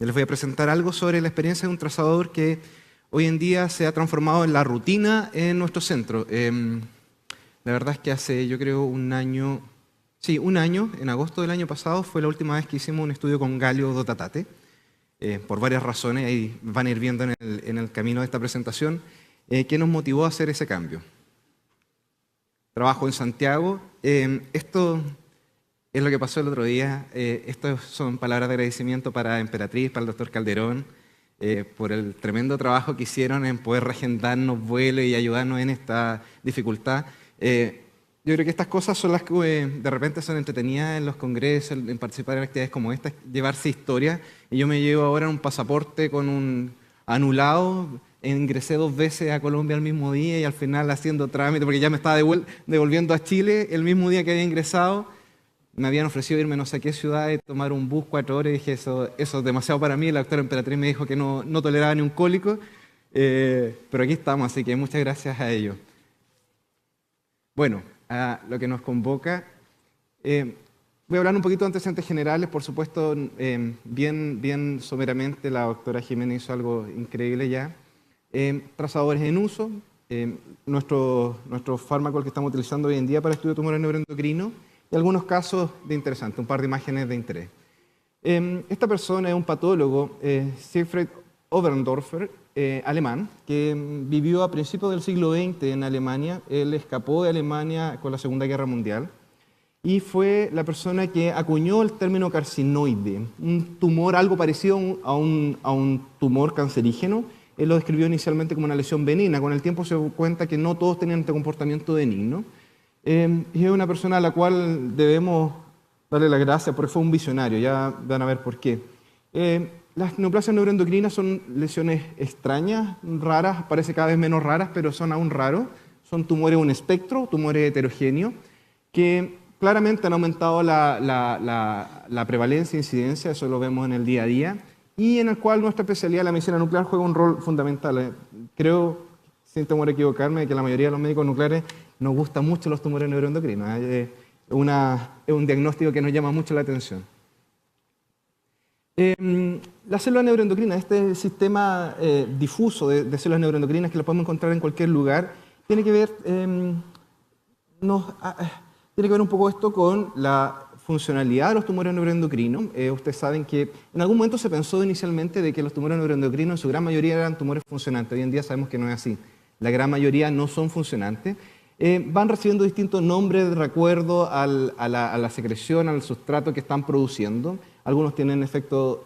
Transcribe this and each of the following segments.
Yo les voy a presentar algo sobre la experiencia de un trazador que hoy en día se ha transformado en la rutina en nuestro centro. La verdad es que hace, yo creo, un año, en agosto del año pasado, fue la última vez que hicimos un estudio con Galio Dotatate, por varias razones, ahí van a ir viendo en el camino de esta presentación, que nos motivó a hacer ese cambio. Trabajo en Santiago. Esto es lo que pasó el otro día. Estas son palabras de agradecimiento para Emperatriz, para el doctor Calderón, por el tremendo trabajo que hicieron en poder reagendarnos vuelos y ayudarnos en esta dificultad. Yo creo que estas cosas son las que de repente son entretenidas en los congresos, en participar en actividades como esta, llevarse historia. Y yo me llevo ahora un pasaporte con un anulado. Ingresé 2 veces a Colombia el mismo día y al final haciendo trámite, porque ya me estaba devolviendo a Chile el mismo día que había ingresado. Me habían ofrecido irme no sé a qué ciudad y tomar un bus 4 horas y dije, eso es demasiado para mí. La doctora Emperatriz me dijo que no toleraba ni un cólico, pero aquí estamos, así que muchas gracias a ellos. Bueno, a lo que nos convoca, voy a hablar un poquito de antecedentes generales, por supuesto, bien someramente la doctora Jiménez hizo algo increíble ya. Trazadores en uso, nuestro fármaco que estamos utilizando hoy en día para estudio de tumores neuroendocrinos y algunos casos de interesantes, un par de imágenes de interés. Esta persona es un patólogo, Siegfried Oberndorfer, alemán, que vivió a principios del siglo XX en Alemania. Él escapó de Alemania con la Segunda Guerra Mundial y fue la persona que acuñó el término carcinoide, un tumor algo parecido a un tumor cancerígeno. Él lo describió inicialmente como una lesión benigna. Con el tiempo se dio cuenta que no todos tenían este comportamiento benigno. Y es una persona a la cual debemos darle las gracias porque fue un visionario. Ya van a ver por qué. Las neoplasias neuroendocrinas son lesiones extrañas, raras, parece cada vez menos raras, pero son aún raros. Son tumores de un espectro, tumores heterogéneos, que claramente han aumentado la prevalencia e incidencia, eso lo vemos en el día a día, y en el cual nuestra especialidad, la medicina nuclear, juega un rol fundamental. Creo, sin temor a equivocarme, que la mayoría de los médicos nucleares nos gustan mucho los tumores neuroendocrinos. Es un diagnóstico que nos llama mucho la atención. La célula neuroendocrina, este sistema difuso de células neuroendocrinas que las podemos encontrar en cualquier lugar, tiene que ver un poco esto con la funcionalidad de los tumores neuroendocrinos. Ustedes saben que en algún momento se pensó inicialmente de que los tumores neuroendocrinos en su gran mayoría eran tumores funcionantes. Hoy en día sabemos que no es así. La gran mayoría no son funcionantes. Van recibiendo distintos nombres de acuerdo a la secreción, al sustrato que están produciendo. Algunos tienen efecto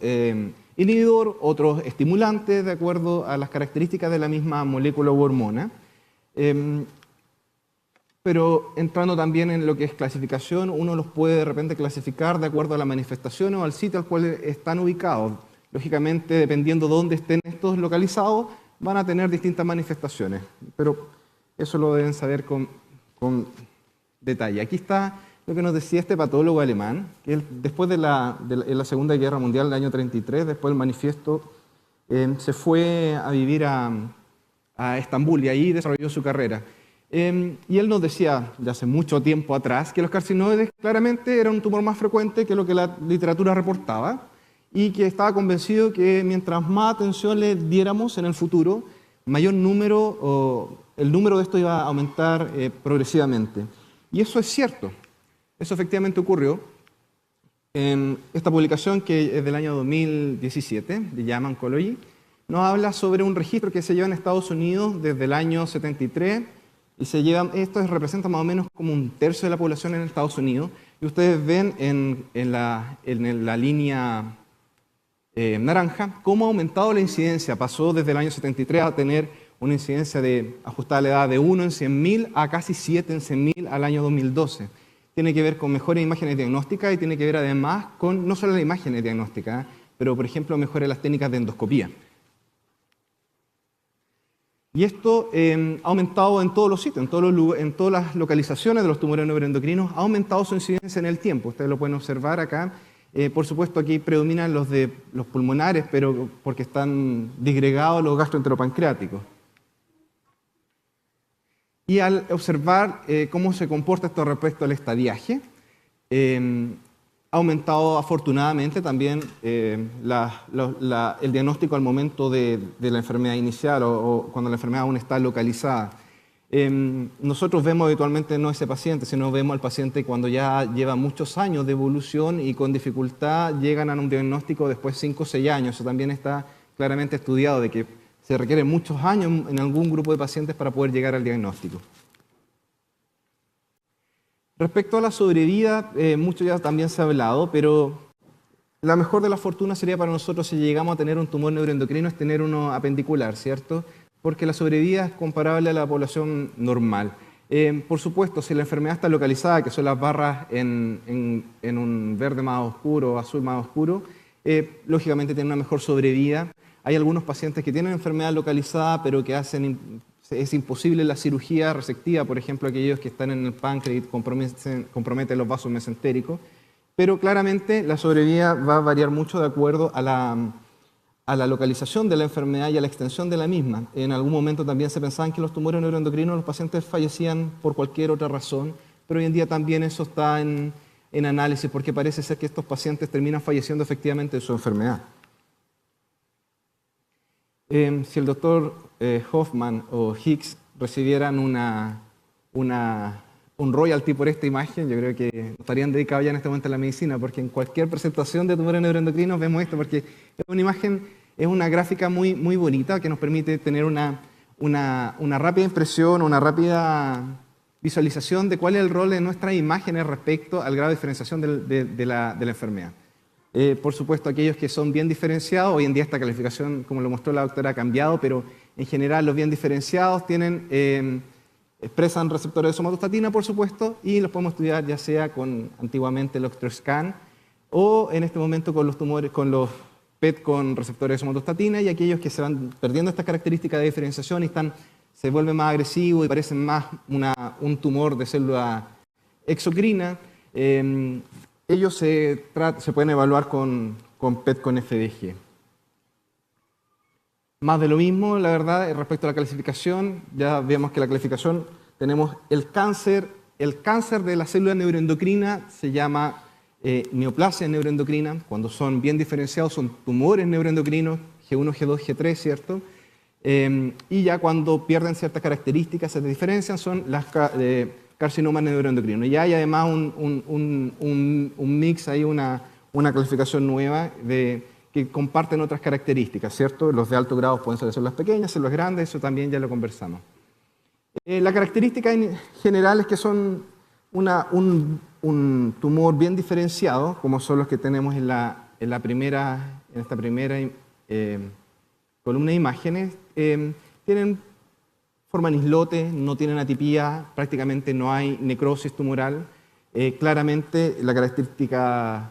inhibidor, otros estimulantes, de acuerdo a las características de la misma molécula u hormona. Pero entrando también en lo que es clasificación, uno los puede de repente clasificar de acuerdo a la manifestación o al sitio al cual están ubicados. Lógicamente, dependiendo de dónde estén estos localizados, van a tener distintas manifestaciones. Pero eso lo deben saber con detalle. Aquí está lo que nos decía este patólogo alemán, que él, después de la Segunda Guerra Mundial del año 33, después del manifiesto, se fue a vivir a Estambul y ahí desarrolló su carrera. Y él nos decía, de hace mucho tiempo atrás, que los carcinoides claramente eran un tumor más frecuente que lo que la literatura reportaba y que estaba convencido que mientras más atención le diéramos en el futuro, mayor número, o el número de esto iba a aumentar progresivamente. Y eso es cierto, eso efectivamente ocurrió. En esta publicación, que es del año 2017, de JAMA Oncology, nos habla sobre un registro que se lleva en Estados Unidos desde el año 73, y esto representa más o menos como 1/3 de la población en Estados Unidos, y ustedes ven en la línea naranja cómo ha aumentado la incidencia. Pasó desde el año 73 a tener una incidencia ajustada a la edad de 1 en 100.000 a casi 7 en 100.000 al año 2012. Tiene que ver con mejores imágenes diagnósticas y tiene que ver además con no solo las imágenes diagnósticas, pero por ejemplo mejores las técnicas de endoscopía. Y esto ha aumentado en todos los sitios, en todas las localizaciones de los tumores neuroendocrinos, ha aumentado su incidencia en el tiempo. Ustedes lo pueden observar acá. Por supuesto, aquí predominan los pulmonares, pero porque están disgregados los gastroenteropancreáticos. Y al observar cómo se comporta esto respecto al estadiaje, ha aumentado afortunadamente también el diagnóstico al momento de la enfermedad inicial o cuando la enfermedad aún está localizada. Nosotros vemos habitualmente no a ese paciente, sino vemos al paciente cuando ya lleva muchos años de evolución y con dificultad llegan a un diagnóstico después de 5 o 6 años. Eso también está claramente estudiado, de que se requieren muchos años en algún grupo de pacientes para poder llegar al diagnóstico. Respecto a la sobrevida, mucho ya también se ha hablado, pero la mejor de las fortunas sería para nosotros si llegamos a tener un tumor neuroendocrino es tener uno apendicular, ¿cierto? Porque la sobrevida es comparable a la población normal. Por supuesto, si la enfermedad está localizada, que son las barras en un verde más oscuro o azul más oscuro, lógicamente tiene una mejor sobrevida. Hay algunos pacientes que tienen enfermedad localizada, pero que es imposible la cirugía resectiva, por ejemplo, aquellos que están en el páncreas y comprometen los vasos mesentéricos. Pero claramente la sobrevida va a variar mucho de acuerdo a la localización de la enfermedad y a la extensión de la misma. En algún momento también se pensaban que los tumores neuroendocrinos los pacientes fallecían por cualquier otra razón, pero hoy en día también eso está en análisis, porque parece ser que estos pacientes terminan falleciendo efectivamente de su enfermedad. Si el doctor Hoffman o Hicks recibieran un royalty por esta imagen, yo creo que estarían dedicados ya en este momento a la medicina, porque en cualquier presentación de tumores neuroendocrinos vemos esto, porque es una imagen, es una gráfica muy, muy bonita que nos permite tener una rápida impresión, una rápida visualización de cuál es el rol de nuestras imágenes respecto al grado de diferenciación de la enfermedad. Por supuesto, aquellos que son bien diferenciados, hoy en día esta calificación, como lo mostró la doctora, ha cambiado, pero en general los bien diferenciados expresan receptores de somatostatina, por supuesto, y los podemos estudiar ya sea con antiguamente el Octreoscan o en este momento con los tumores, con los PET con receptores de somatostatina, y aquellos que se van perdiendo estas características de diferenciación y se vuelven más agresivos y parecen más un tumor de célula exocrina. Ellos se pueden evaluar con PET con FDG. Más de lo mismo, la verdad, respecto a la clasificación, ya vemos que la clasificación tenemos el cáncer de la célula neuroendocrina se llama neoplasia neuroendocrina, cuando son bien diferenciados son tumores neuroendocrinos, G1, G2, G3, ¿cierto? Y ya cuando pierden ciertas características, se diferencian, son las carcinomas neuroendocrinos. Y hay además un mix, hay una clasificación nueva que comparten otras características, ¿cierto? Los de alto grado pueden ser células pequeñas, células grandes, eso también ya lo conversamos. La característica en general es que son un tumor bien diferenciado, como son los que tenemos en esta primera columna de imágenes. Tienen forman islotes, no tienen atipía, prácticamente no hay necrosis tumoral. Claramente la característica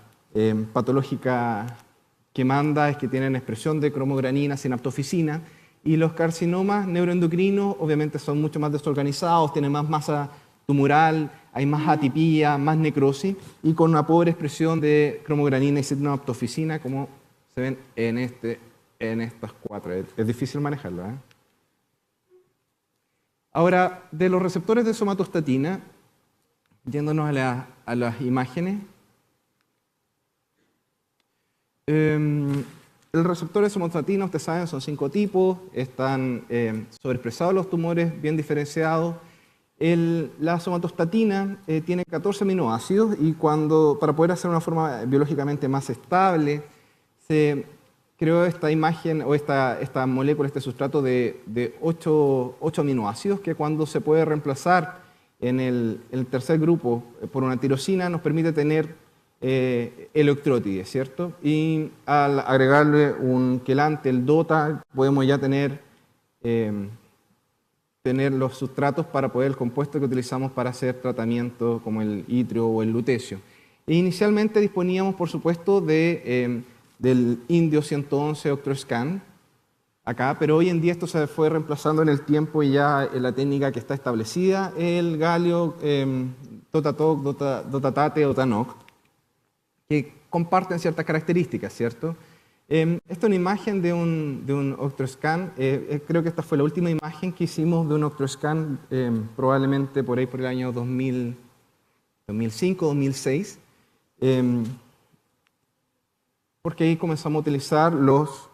patológica que manda es que tienen expresión de cromogranina, sinaptofisina, y los carcinomas neuroendocrinos obviamente son mucho más desorganizados, tienen más masa tumoral, hay más atipía, más necrosis, y con una pobre expresión de cromogranina y sinaptofisina, como se ven en estas cuatro. Es difícil manejarlo, ¿eh? Ahora, de los receptores de somatostatina, yéndonos a las imágenes, el receptor de somatostatina, ustedes saben, son 5 tipos, están sobreexpresados los tumores, bien diferenciados. La somatostatina tiene 14 aminoácidos y para poder hacer una forma biológicamente más estable, se creó esta imagen o esta molécula, este sustrato de 8 aminoácidos que cuando se puede reemplazar en el tercer grupo por una tirosina nos permite tener electrótides, ¿cierto? Y al agregarle un quelante, el DOTA, podemos ya tener los sustratos para poder el compuesto que utilizamos para hacer tratamientos como el itrio o el lutecio. E inicialmente disponíamos, por supuesto, del indio 111 Octreoscan acá, pero hoy en día esto se fue reemplazando en el tiempo y ya en la técnica que está establecida, el galio, DOTATOC, DOTATATE o TANOC, que comparten ciertas características, ¿cierto? Esta es una imagen de un Octreoscan. Creo que esta fue la última imagen que hicimos de un Octreoscan, probablemente por ahí por el año 2005, 2006. porque ahí comenzamos a utilizar los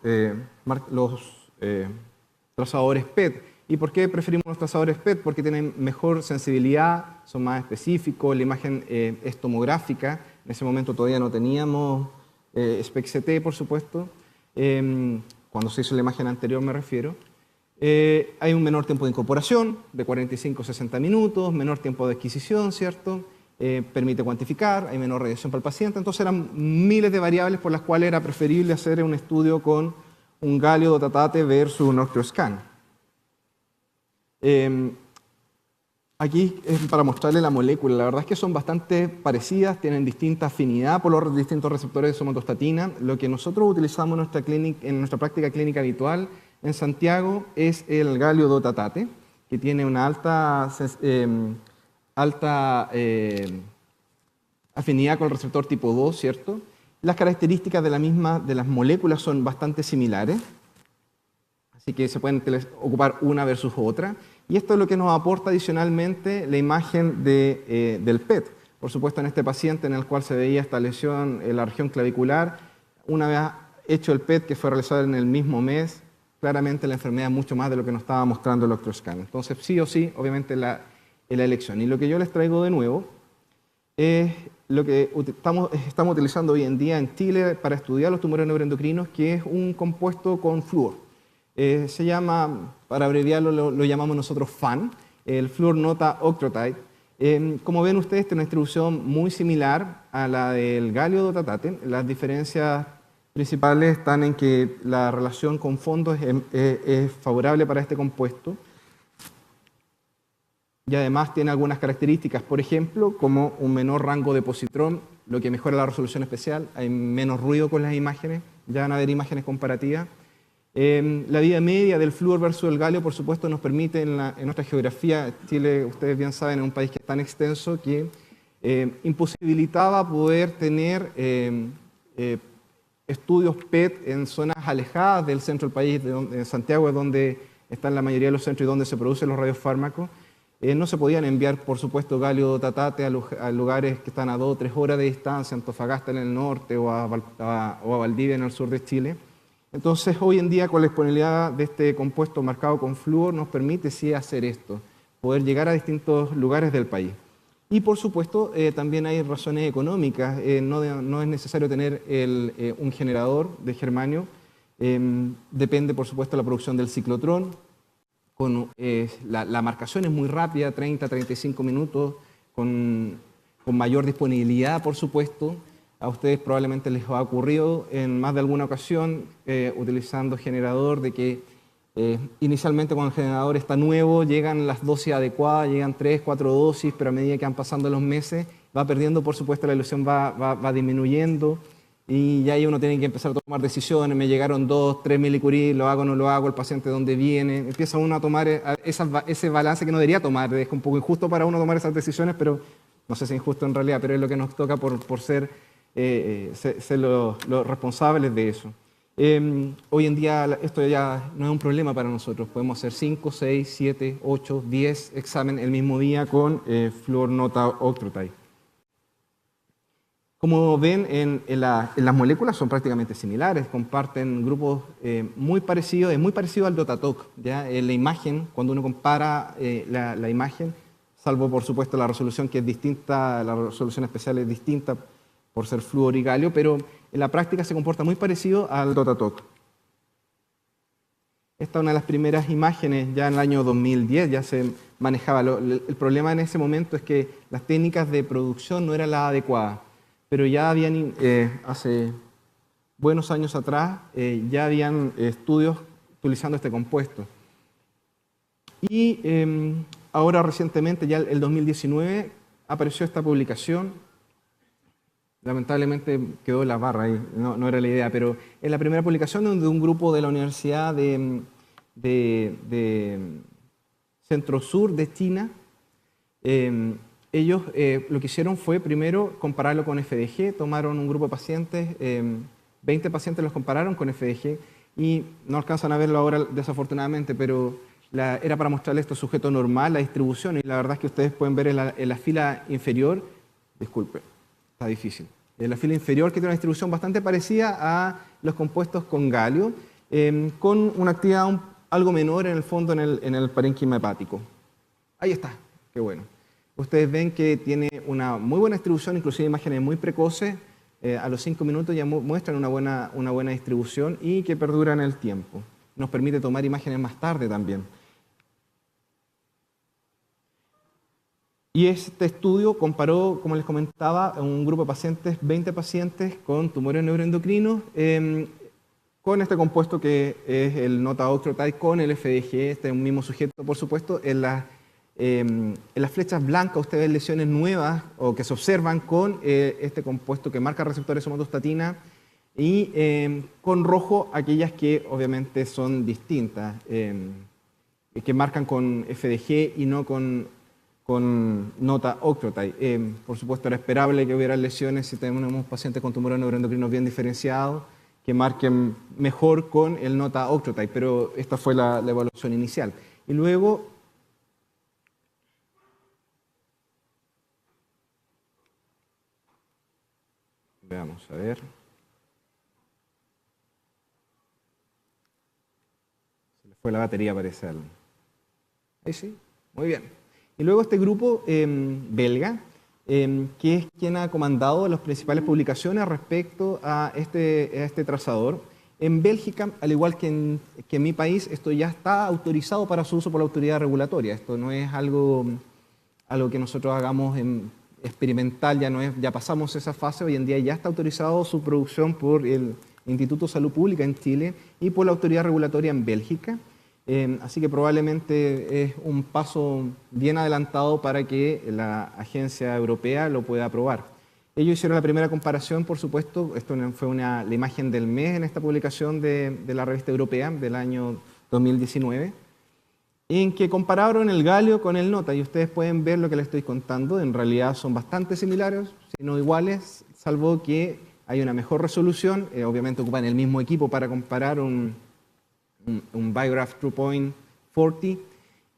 trazadores PET. ¿Y por qué preferimos los trazadores PET? Porque tienen mejor sensibilidad, son más específicos, la imagen es tomográfica. En ese momento todavía no teníamos SPECT, por supuesto, cuando se hizo la imagen anterior me refiero. Hay un menor tiempo de incorporación, de 45 a 60 minutos, menor tiempo de adquisición, ¿cierto? Permite cuantificar, hay menor radiación para el paciente. Entonces eran miles de variables por las cuales era preferible hacer un estudio con un galio dotatate versus un Octoscan. Aquí es para mostrarle la molécula. La verdad es que son bastante parecidas, tienen distinta afinidad por los distintos receptores de somatostatina. Lo que nosotros utilizamos en nuestra práctica clínica habitual en Santiago es el galio dotatate, que tiene una alta afinidad con el receptor tipo 2, ¿cierto? Las características de las moléculas son bastante similares, así que se pueden ocupar una versus otra. Y esto es lo que nos aporta adicionalmente la imagen del PET. Por supuesto, en este paciente en el cual se veía esta lesión en la región clavicular, una vez hecho el PET, que fue realizado en el mismo mes, claramente la enfermedad es mucho más de lo que nos estaba mostrando el Octoscan. Entonces, sí o sí, obviamente, la elección. Y lo que yo les traigo de nuevo es lo que estamos utilizando hoy en día en Chile para estudiar los tumores neuroendocrinos, que es un compuesto con flúor. Se llama, para abreviarlo, lo llamamos nosotros FAN, el Fluor Nota Octreotide. Como ven ustedes, tiene una distribución muy similar a la del galio dotatate. Las diferencias principales están en que la relación con fondos es favorable para este compuesto. Y además tiene algunas características, por ejemplo, como un menor rango de positrón, lo que mejora la resolución especial, hay menos ruido con las imágenes, ya van a haber imágenes comparativas. La vida media del flúor versus el galio, por supuesto, nos permite en nuestra geografía, Chile, ustedes bien saben, es un país que es tan extenso que imposibilitaba poder tener estudios PET en zonas alejadas del centro del país, en Santiago es donde están la mayoría de los centros y donde se producen los radiofármacos. No se podían enviar, por supuesto, galio dotatate a lugares que están a 2 o 3 horas de distancia, Antofagasta en el norte o a Valdivia en el sur de Chile. Entonces, hoy en día, con la disponibilidad de este compuesto marcado con flúor, nos permite sí hacer esto, poder llegar a distintos lugares del país. Y, por supuesto, también hay razones económicas. No es necesario tener un generador de germanio. Depende, por supuesto, de la producción del ciclotrón. La marcación es muy rápida, 30-35 minutos, con mayor disponibilidad, por supuesto. A ustedes probablemente les ha ocurrido en más de alguna ocasión utilizando generador de que inicialmente cuando el generador está nuevo llegan las dosis adecuadas, llegan 3, 4 dosis, pero a medida que van pasando los meses va perdiendo, por supuesto, la ilusión va disminuyendo y ya ahí uno tiene que empezar a tomar decisiones. Me llegaron 2, 3 milicurie, lo hago o no lo hago, el paciente dónde viene. Empieza uno a tomar ese balance que no debería tomar. Es un poco injusto para uno tomar esas decisiones, pero no sé si es injusto en realidad, pero es lo que nos toca por ser los responsables de eso. Hoy en día esto ya no es un problema para nosotros. Podemos hacer 5, 6, 7, 8, 10 exámenes el mismo día con Fluor Nota Octreotide. Como ven, en las moléculas son prácticamente similares, comparten grupos muy parecidos, es muy parecido al Dotatoc. ¿Ya? En la imagen, cuando uno compara la imagen, salvo por supuesto la resolución que es distinta, la resolución especial es distinta por ser flúor y galio, pero en la práctica se comporta muy parecido al Dotatoc. Esta es una de las primeras imágenes, ya en el año 2010 ya se manejaba. El problema en ese momento es que las técnicas de producción no eran las adecuadas, pero ya habían, hace buenos años atrás, ya habían estudios utilizando este compuesto. Y ahora recientemente, ya el 2019, apareció esta publicación. Lamentablemente quedó la barra ahí, no era la idea, pero es la primera publicación de un grupo de la Universidad de Centro Sur de China. Ellos lo que hicieron fue primero compararlo con FDG, tomaron un grupo de pacientes, 20 pacientes los compararon con FDG y no alcanzan a verlo ahora desafortunadamente, pero era para mostrarles esto sujeto normal, la distribución, y la verdad es que ustedes pueden ver en la fila inferior, disculpe, está difícil. la fila inferior, que tiene una distribución bastante parecida a los compuestos con galio, con una actividad algo menor en el fondo en el parénquima hepático. Ahí está, qué bueno. Ustedes ven que tiene una muy buena distribución, inclusive imágenes muy precoces, a los 5 minutos ya muestran una buena distribución y que perdura en el tiempo. Nos permite tomar imágenes más tarde también. Y este estudio comparó, como les comentaba, un grupo de pacientes, 20 pacientes con tumores neuroendocrinos, con este compuesto que es el nota-octreotide con el FDG, este es un mismo sujeto, por supuesto. En las flechas blancas ustedes ven lesiones nuevas o que se observan con este compuesto que marca receptores somatostatina, y con rojo aquellas que obviamente son distintas, que marcan con FDG y no con nota-octreotide. Por supuesto, era esperable que hubiera lesiones si tenemos pacientes con tumores neuroendocrinos bien diferenciados, que marquen mejor con el nota-octreotide, pero esta fue la evaluación inicial. Y luego, veamos, a ver. Se le fue la batería, parece. Ahí sí, muy bien. Y luego este grupo belga, que es quien ha comandado las principales publicaciones respecto a este trazador. En Bélgica, al igual que en mi país, esto ya está autorizado para su uso por la autoridad regulatoria. Esto no es algo que nosotros hagamos experimental, ya pasamos esa fase. Hoy en día ya está autorizado su producción por el Instituto de Salud Pública en Chile y por la autoridad regulatoria en Bélgica. Así que probablemente es un paso bien adelantado para que la agencia europea lo pueda aprobar. Ellos hicieron la primera comparación, por supuesto, esto fue la imagen del mes en esta publicación de la revista europea del año 2019, en que compararon el galio con el nota, y ustedes pueden ver lo que les estoy contando. En realidad son bastante similares, sino iguales, salvo que hay una mejor resolución. Obviamente ocupan el mismo equipo para comparar un Biograph TruePoint 40,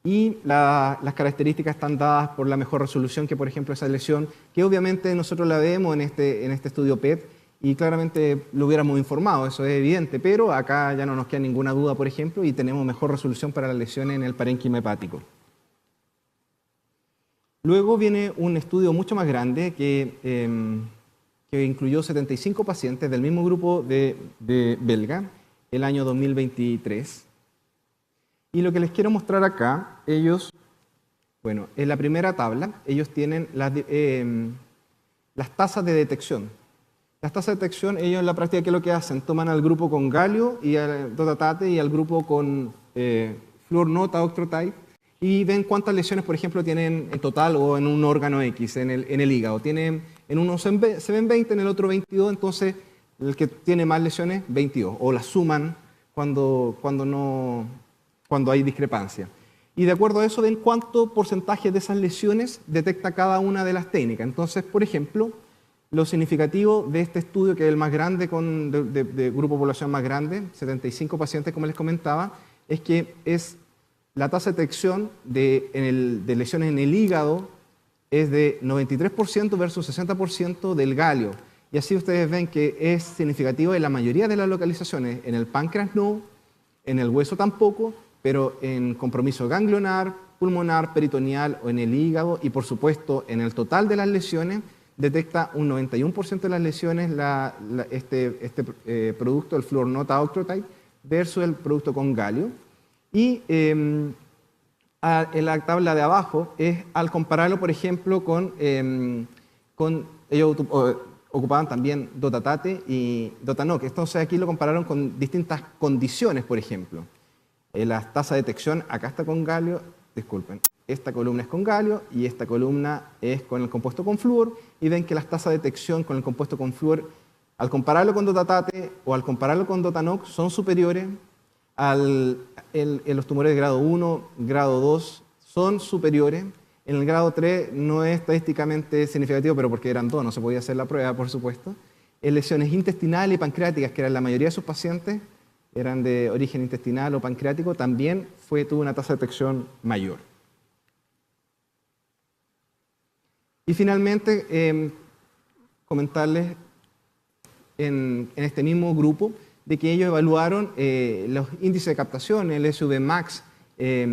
y las características están dadas por la mejor resolución, que por ejemplo esa lesión, que obviamente nosotros la vemos en este estudio PET, y claramente lo hubiéramos informado, eso es evidente, pero acá ya no nos queda ninguna duda, por ejemplo, y tenemos mejor resolución para las lesiones en el parénquima hepático. Luego viene un estudio mucho más grande que incluyó 75 pacientes del mismo grupo de belga, el año 2023. Y lo que les quiero mostrar acá, ellos, bueno, en la primera tabla, ellos tienen las tasas de detección. Las tasas de detección, ellos en la práctica, ¿qué es lo que hacen? Toman al grupo con galio y al dotatate y al grupo con fluor-nota-octreotide y ven cuántas lesiones, por ejemplo, tienen en total o en un órgano X, en el hígado. En uno se ven 20, en el otro 22, entonces el que tiene más lesiones, 22, o las suman cuando hay discrepancia. Y de acuerdo a eso ven cuánto porcentaje de esas lesiones detecta cada una de las técnicas. Entonces, por ejemplo, lo significativo de este estudio, que es el más grande, de grupo de población más grande, 75 pacientes, como les comentaba, es que la tasa de detección de lesiones en el hígado es de 93% versus 60% del galio. Y así ustedes ven que es significativo en la mayoría de las localizaciones. En el páncreas no, en el hueso tampoco, pero en compromiso ganglionar, pulmonar, peritoneal o en el hígado, y por supuesto en el total de las lesiones detecta un 91% de las lesiones este producto, el fluor-nota-octreotide, versus el producto con galio. Y en la tabla de abajo es al compararlo, por ejemplo, con ellos ocupaban también dotatate y dotanoc. Entonces aquí lo compararon con distintas condiciones, por ejemplo. La tasa de detección, acá está con galio, disculpen, esta columna es con galio y esta columna es con el compuesto con flúor, y ven que las tasas de detección con el compuesto con flúor, al compararlo con dotatate o al compararlo con dotanoc, son superiores. En los tumores de grado 1, grado 2 son superiores. En el grado 3 no es estadísticamente significativo, pero porque eran 2, no se podía hacer la prueba, por supuesto. En lesiones intestinales y pancreáticas, que eran la mayoría de sus pacientes, eran de origen intestinal o pancreático, también tuvo una tasa de detección mayor. Y finalmente, comentarles en este mismo grupo de que ellos evaluaron los índices de captación, el SUV max y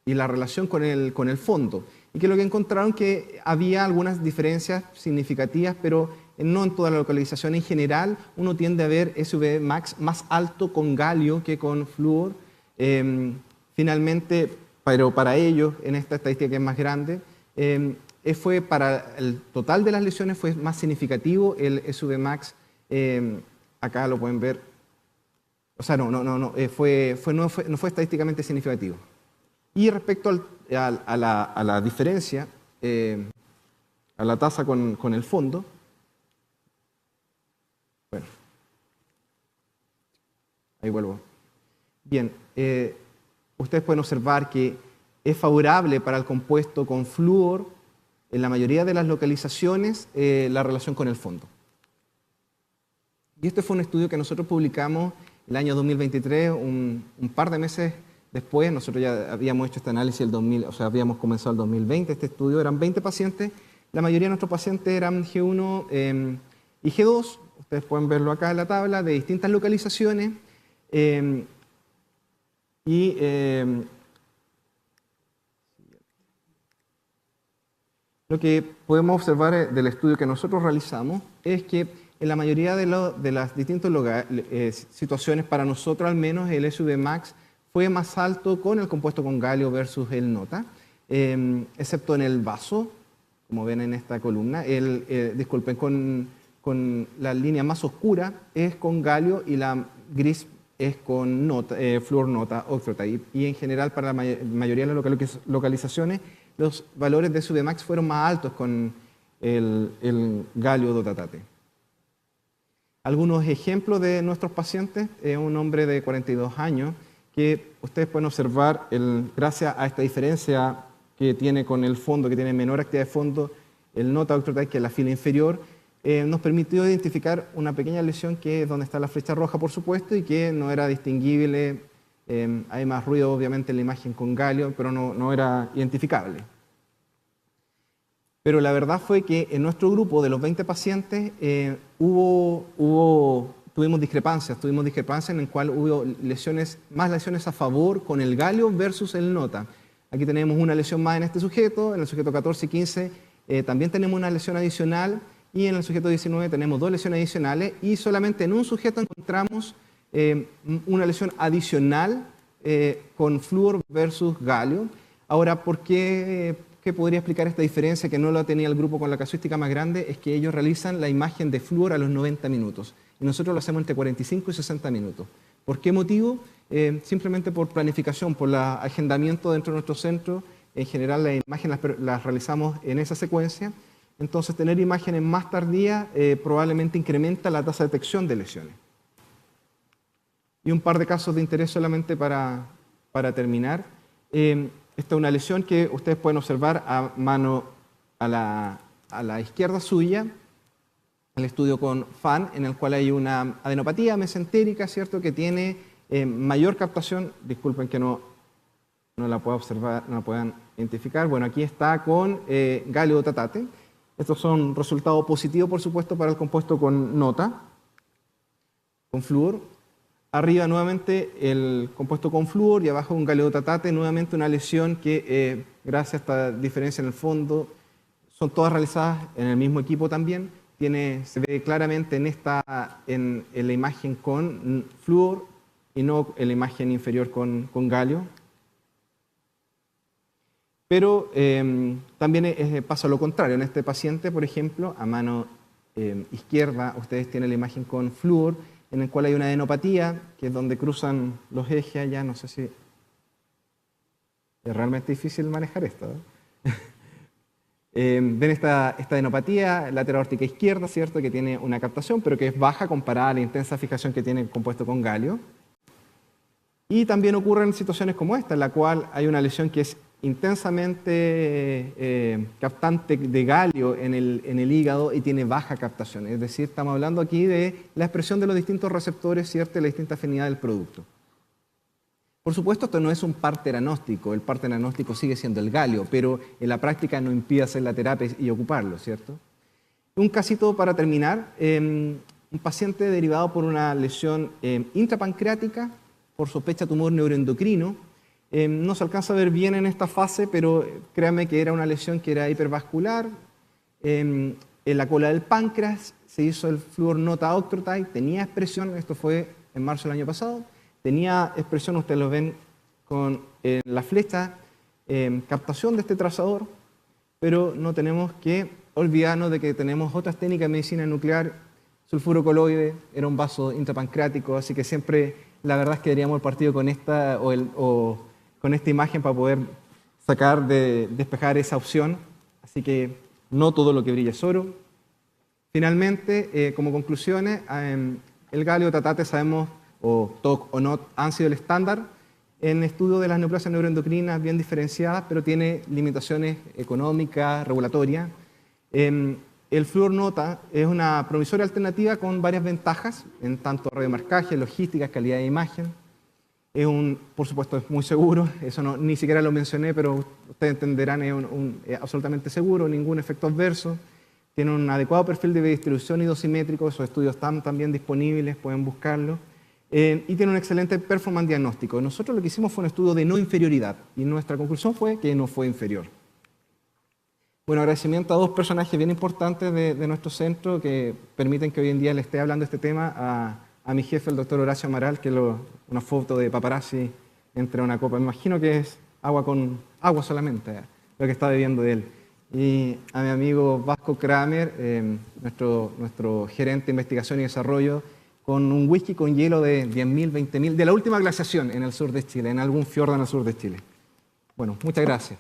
la relación con el fondo. Y que lo que encontraron que había algunas diferencias significativas, pero no en toda la localización. En general, uno tiende a ver SUV max más alto con galio que con flúor. Finalmente, pero para ellos, en esta estadística que es más grande, fue para el total de las lesiones fue más significativo el SUV max. Acá lo pueden ver. O sea, no fue estadísticamente significativo. Y respecto a la diferencia, a la tasa con el fondo, bueno, ahí vuelvo. Bien, ustedes pueden observar que es favorable para el compuesto con flúor en la mayoría de las localizaciones la relación con el fondo. Y este fue un estudio que nosotros publicamos el año 2023, un par de meses después. Nosotros ya habíamos hecho este análisis el 2000, o sea, habíamos comenzado el 2020. Este estudio eran 20 pacientes. La mayoría de nuestros pacientes eran G1 y G2. Ustedes pueden verlo acá en la tabla, de distintas localizaciones. Lo que podemos observar del estudio que nosotros realizamos es que en la mayoría de las distintas situaciones, para nosotros al menos, el SUV max fue más alto con el compuesto con galio versus el nota, excepto en el vaso, como ven en esta columna. Disculpen, con la línea más oscura es con galio y la gris es con nota, flúor nota, octreotide. Y en general, para la mayoría de las localizaciones, los valores de SUV max fueron más altos con el galio dotatate. Algunos ejemplos de nuestros pacientes: un hombre de 42 años que ustedes pueden observar, gracias a esta diferencia que tiene con el fondo, que tiene menor actividad de fondo, el nota octreotide, que es la fila inferior, nos permitió identificar una pequeña lesión que es donde está la flecha roja, por supuesto, y que no era distinguible. Hay más ruido, obviamente, en la imagen con galio, pero no era identificable. Pero la verdad fue que en nuestro grupo, de los 20 pacientes, tuvimos discrepancias en el cual hubo más lesiones a favor con el galio versus el nota. Aquí tenemos una lesión más en este sujeto, en el sujeto 14 y 15 también tenemos una lesión adicional, y en el sujeto 19 tenemos 2 lesiones adicionales, y solamente en un sujeto encontramos una lesión adicional con flúor versus galio. Ahora, ¿por qué podría explicar esta diferencia que no la tenía el grupo con la casuística más grande? Es que ellos realizan la imagen de flúor a los 90 minutos y nosotros lo hacemos entre 45 y 60 minutos. ¿Por qué motivo? Simplemente por planificación, por el agendamiento dentro de nuestro centro. En general, las imágenes las realizamos en esa secuencia. Entonces, tener imágenes más tardías probablemente incrementa la tasa de detección de lesiones. Y un par de casos de interés solamente para terminar. Esta es una lesión que ustedes pueden observar a la izquierda suya, el estudio con FAN, en el cual hay una adenopatía mesentérica, ¿cierto?, que tiene mayor captación. Disculpen que no la pueda observar, no la puedan identificar. Bueno, aquí está con galio dotatate. Estos son resultados positivos, por supuesto, para el compuesto con nota, con flúor. Arriba nuevamente el compuesto con flúor y abajo un galio dotatate, nuevamente una lesión que, gracias a esta diferencia en el fondo, son todas realizadas en el mismo equipo también. Se ve claramente en la imagen con flúor y no en la imagen inferior con galio. Pero también pasa lo contrario. En este paciente, por ejemplo, a mano izquierda, ustedes tienen la imagen con flúor, en el cual hay una adenopatía, que es donde cruzan los ejes allá. No sé si es realmente difícil manejar esto, ¿eh? Ven esta adenopatía lateral aórtica izquierda, ¿cierto?, que tiene una captación, pero que es baja comparada a la intensa fijación que tiene el compuesto con galio. Y también ocurren situaciones como esta, en la cual hay una lesión que es intensamente captante de galio en el hígado y tiene baja captación. Es decir, estamos hablando aquí de la expresión de los distintos receptores, ¿cierto?, y la distinta afinidad del producto. Por supuesto, esto no es un par teranóstico. El par teranóstico sigue siendo el galio, pero en la práctica no impide hacer la terapia y ocuparlo, ¿cierto? Un casito para terminar, un paciente derivado por una lesión intrapancreática por sospecha de tumor neuroendocrino. No se alcanza a ver bien en esta fase, pero créanme que era una lesión que era hipervascular. En la cola del páncreas se hizo el flúor nota octreotide, tenía expresión, esto fue en marzo del año pasado, tenía expresión, ustedes lo ven con la flecha, captación de este trazador, pero no tenemos que olvidarnos de que tenemos otras técnicas de medicina nuclear, sulfuro coloide, era un vaso intrapancreático, así que siempre la verdad es que daríamos el partido con esta o con esta imagen para poder despejar esa opción, así que no todo lo que brilla es oro. Finalmente, como conclusiones, el galio tatate sabemos, o TOC o NOT, han sido el estándar en estudio de las neoplasias neuroendocrinas bien diferenciadas, pero tiene limitaciones económicas, regulatorias. El flúor nota es una promisoria alternativa con varias ventajas, en tanto radiomarcaje, logística, calidad de imagen. Por supuesto, es muy seguro, eso ni siquiera lo mencioné, pero ustedes entenderán, es absolutamente seguro, ningún efecto adverso. Tiene un adecuado perfil de distribución y dosimétrico, esos estudios están también disponibles, pueden buscarlo. Y tiene un excelente performance diagnóstico. Nosotros lo que hicimos fue un estudio de no inferioridad y nuestra conclusión fue que no fue inferior. Bueno, agradecimiento a dos personajes bien importantes de nuestro centro que permiten que hoy en día le esté hablando de este tema a mi jefe, el doctor Horacio Amaral, que una foto de paparazzi entre una copa. Me imagino que es agua solamente, lo que está bebiendo de él. Y a mi amigo Vasco Kramer, nuestro gerente de investigación y desarrollo, con un whisky con hielo de 10.000, 20.000, de la última glaciación en el sur de Chile, en algún fiordo en el sur de Chile. Bueno, muchas gracias.